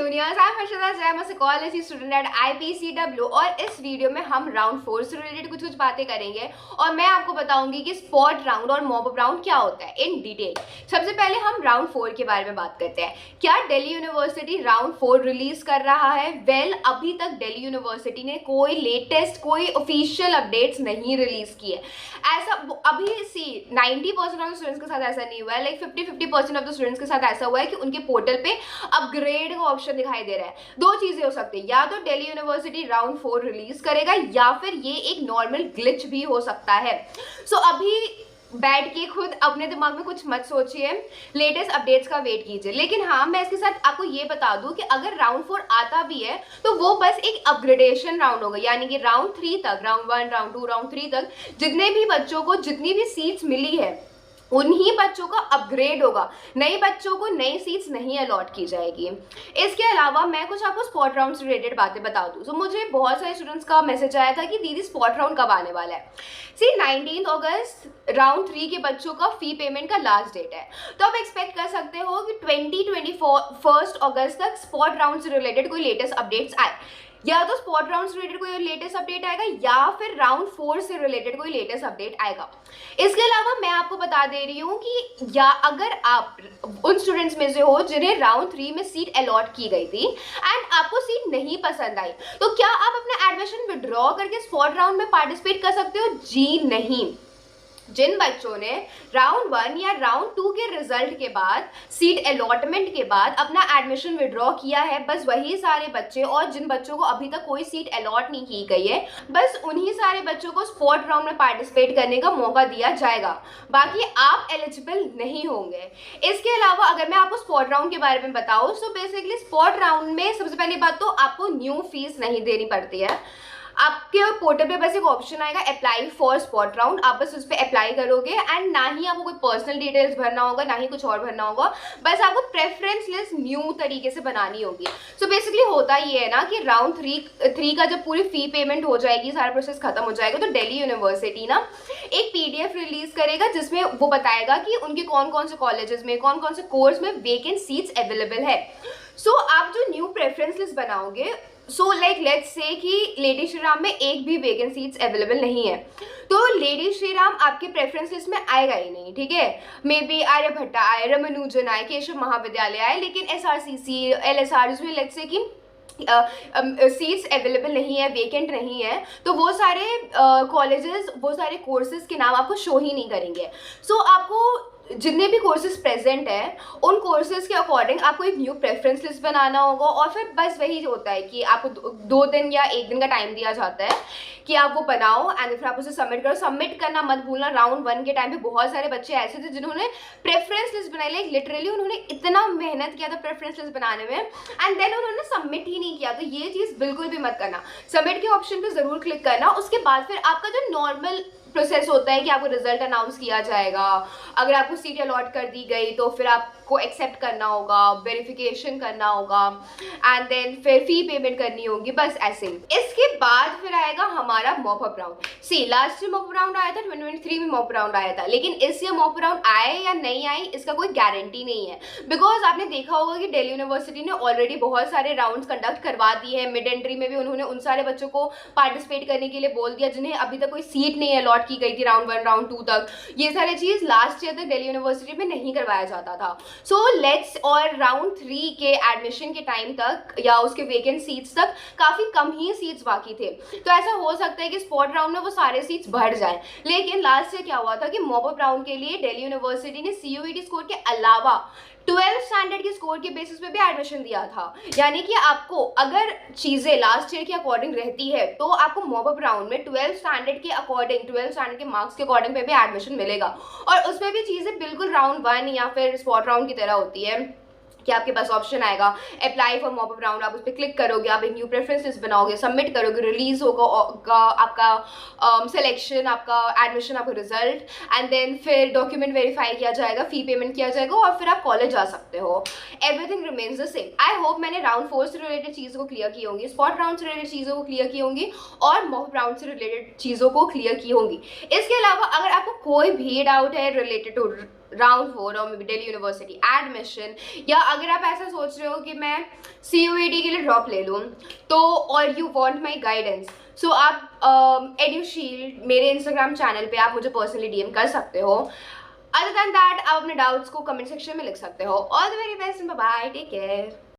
Juniors, I am Harshada Jain, मैं psychology student at IPCW और इस वीडियो में हम राउंड 4 से रिलेटेड कुछ बातें करेंगे और मैं आपको बताऊंगी कि स्पॉट राउंड और मॉप अप राउंड क्या होता है इन डिटेल। सबसे पहले हम राउंड 4 के बारे में बात करते हैं। क्या दिल्ली यूनिवर्सिटी राउंड 4 रिलीज कर रहा है? अभी तक दिल्ली यूनिवर्सिटी ने कोई लेटेस्ट कोई ऑफिशियल अपडेट्स नहीं रिलीज की है। ऐसा अभी 90% ऑफ स्टूडेंट्स के साथ ऐसा नहीं हुआ है, लाइक 50-50% ऑफ द स्टूडेंट्स के साथ ऐसा हुआ है कि उनके पोर्टल पे अपग्रेड का ऑप्शन दिखाई दे रहा है। दो चीजें हो सकती है, या तो दिल्ली यूनिवर्सिटी राउंड 4 रिलीज करेगा या फिर ये एक नॉर्मल ग्लिच भी हो सकता है। सो अभी बैठ के खुद अपने दिमाग में कुछ मत सोचिए, लेटेस्ट अपडेट्स का वेट कीजिए। लेकिन हाँ, मैं इसके साथ आपको ये बता दूं कि अगर राउंड 4 आता भी है तो वो बस एक अपग्रेडेशन राउंड होगा, यानी कि राउंड 3 तक, राउंड 1, राउंड 2, राउंड 3 तक जितने भी बच्चों को जितनी भी सीट्स मिली है उन्हीं बच्चों का अपग्रेड होगा, नए बच्चों को नई सीट्स नहीं अलॉट की जाएगी। इसके अलावा मैं कुछ आपको स्पॉट राउंड से रिलेटेड बातें बता दूं। तो मुझे बहुत सारे स्टूडेंट्स का मैसेज आया था कि दीदी स्पॉट राउंड कब आने वाला है। 19 अगस्त राउंड 3 के बच्चों का फी पेमेंट का लास्ट डेट है, तो आप एक्सपेक्ट कर सकते हो कि 1 अगस्त तक स्पॉट राउंड से रिलेटेड कोई लेटेस्ट अपडेट्स आए। या तो स्पॉट राउंड से रिलेटेड कोई लेटेस्ट अपडेट आएगा या फिर राउंड 4 से रिलेटेड कोई लेटेस्ट अपडेट आएगा। इसके अलावा मैं आपको बता दे रही हूँ कि या अगर आप उन स्टूडेंट्स में से हो जिन्हें राउंड 3 में सीट अलॉट की गई थी एंड आपको सीट नहीं पसंद आई, तो क्या आप अपना एडमिशन विड्रॉ करके स्पॉट राउंड में पार्टिसिपेट कर सकते हो? जी नहीं। जिन बच्चों ने राउंड 1 या राउंड 2 के रिजल्ट के बाद, सीट अलॉटमेंट के बाद अपना एडमिशन विड्रॉ किया है, बस वही सारे बच्चे, और जिन बच्चों को अभी तक कोई सीट अलॉट नहीं की गई है, बस उन्हीं सारे बच्चों को स्पॉट राउंड में पार्टिसिपेट करने का मौका दिया जाएगा। बाकी आप एलिजिबल नहीं होंगे। इसके अलावा अगर मैं आपको स्पॉट राउंड के बारे में बताऊं, सो बेसिकली स्पॉट राउंड में सबसे पहली बात तो आपको न्यू फीस नहीं देनी पड़ती है। आपके पोर्टल पे बस एक ऑप्शन आएगा अप्लाई फॉर स्पॉट राउंड, आप बस उस पर अप्लाई करोगे एंड ना ही आपको कोई पर्सनल डिटेल्स भरना होगा, ना ही कुछ और भरना होगा, बस आपको प्रेफरेंस लिस्ट न्यू तरीके से बनानी होगी। सो बेसिकली होता ये है ना कि राउंड 3 का जब पूरी फी पेमेंट हो जाएगी, सारा प्रोसेस खत्म हो जाएगा, तो दिल्ली यूनिवर्सिटी ना एक PDF रिलीज करेगा जिसमें वो बताएगा कि उनके कौन कौन से कॉलेजेस में, कौन कौन से कोर्स में वेकेंट सीट्स अवेलेबल है। सो आप जो न्यू प्रेफरेंस लिस्ट बनाओगे, सो लाइक लेट्स से कि लेडी श्री राम में एक भी वेकेंट सीट्स अवेलेबल नहीं है, तो लेडी श्री राम आपके प्रेफरेंस लिस्ट में आएगा ही नहीं, ठीक है। मे बी आर्यभट्टा आए, रमानुजन आए, केशव महाविद्यालय आए, लेकिन SRCC, LSR जिसमें लेट्स से कि सीट्स अवेलेबल नहीं है, वेकेंट नहीं है, तो वो सारे कॉलेजेस, वो सारे कोर्सेज के नाम आपको शो ही नहीं करेंगे। सो आपको जितने भी कोर्सेज प्रेजेंट हैं उन कोर्सेज के अकॉर्डिंग आपको एक न्यू प्रेफरेंस लिस्ट बनाना होगा, और फिर बस वही होता है कि आपको 2 दिन या 1 दिन का टाइम दिया जाता है कि आप वो बनाओ एंड फिर आप उसे सबमिट करो। सबमिट करना मत भूलना। राउंड 1 के टाइम पे बहुत सारे बच्चे ऐसे थे जिन्होंने प्रेफरेंस लिस्ट बनाई, लाइक लिटरली उन्होंने इतना मेहनत किया था प्रेफरेंस लिस्ट बनाने में एंड देन उन्होंने सबमिट ही नहीं किया। तो ये चीज़ बिल्कुल भी मत करना। सबमिट के ऑप्शन पर ज़रूर क्लिक करना। उसके बाद फिर आपका जो नॉर्मल प्रोसेस होता है कि आपको रिजल्ट अनाउंस किया जाएगा, अगर आपको सीट अलॉट कर दी गई तो फिर आपको एक्सेप्ट करना होगा, वेरिफिकेशन करना होगा एंड देन फिर फी पेमेंट करनी होगी, बस ऐसे ही। इसके बाद फिर आएगा हमारा mop up round. Last year mop up round आया था, 2023 में मॉप अप राउंड आया था, लेकिन इस ईयर मॉप अप राउंड आए या नहीं आए इसका कोई गारंटी नहीं है, बिकॉज आपने देखा होगा कि दिल्ली यूनिवर्सिटी ने ऑलरेडी बहुत सारे राउंड्स कंडक्ट करवा दिए हैं। मिड एंट्री में भी उन्होंने उन सारे बच्चों को पार्टिसिपेट करने के लिए बोल दिया जिन्हें अभी तक कोई सीट नहीं अलॉट की गई थी राउंड 1, राउंड 2 तक। ये सारी चीज लास्ट ईयर तक दिल्ली यूनिवर्सिटी में नहीं करवाया जाता था। सो लेट्स, और राउंड 3 के एडमिशन के टाइम तक या उसके वेकेंट सीट्स तक काफी कम ही सीट्स बाकी थे, तो ऐसा हो सकता है कि स्पॉट राउंड में वो सारे सीट्स भर जाए। लेकिन लास्ट ईयर क्या हुआ था कि मॉप अप राउंड के लिए दिल्ली यूनिवर्सिटी ने CUET स्कोर के अलावा 12th स्टैंडर्ड के स्कोर के बेसिस पे भी एडमिशन दिया था, यानी कि आपको अगर चीज़ें लास्ट ईयर के अकॉर्डिंग रहती है तो आपको मॉप अप राउंड में 12th स्टैंडर्ड के अकॉर्डिंग, 12th स्टैंडर्ड के मार्क्स के अकॉर्डिंग पे भी एडमिशन मिलेगा, और उसमें भी चीज़ें बिल्कुल राउंड 1 या फिर स्पॉट राउंड की तरह होती है कि आपके पास ऑप्शन आएगा apply for mop up round, आप उस पर क्लिक करोगे, आप एक न्यू प्रेफरेंस लिस्ट बनाओगे, सबमिट करोगे, रिलीज होगा आपका सिलेक्शन, आपका एडमिशन, आपका रिजल्ट एंड देन फिर डॉक्यूमेंट वेरीफाई किया जाएगा, फी पेमेंट किया जाएगा और फिर आप कॉलेज जा सकते हो। Everything remains the same. I hope मैंने राउंड 4 से रिलेटेड चीज़ों को क्लियर की होंगी, स्पॉट राउंड से रिलेटेड चीज़ों को क्लियर की होंगी और मॉप राउंड से रिलेटेड चीज़ों को क्लियर की होंगी। इसके अलावा अगर आपको कोई भी डाउट है रिलेटेड टू राउंड 4 और may be Delhi university admission, या अगर आप ऐसा सोच रहे हो कि मैं CUET के लिए ड्रॉप ले लूँ तो, और यू वांट माय गाइडेंस, सो आप एड्यूशील्ड मेरे इंस्टाग्राम चैनल पे आप मुझे पर्सनली DM कर सकते हो। अदर दैन दैट आप अपने डाउट्स को कमेंट सेक्शन में लिख सकते हो। All the very best, bye bye, take care.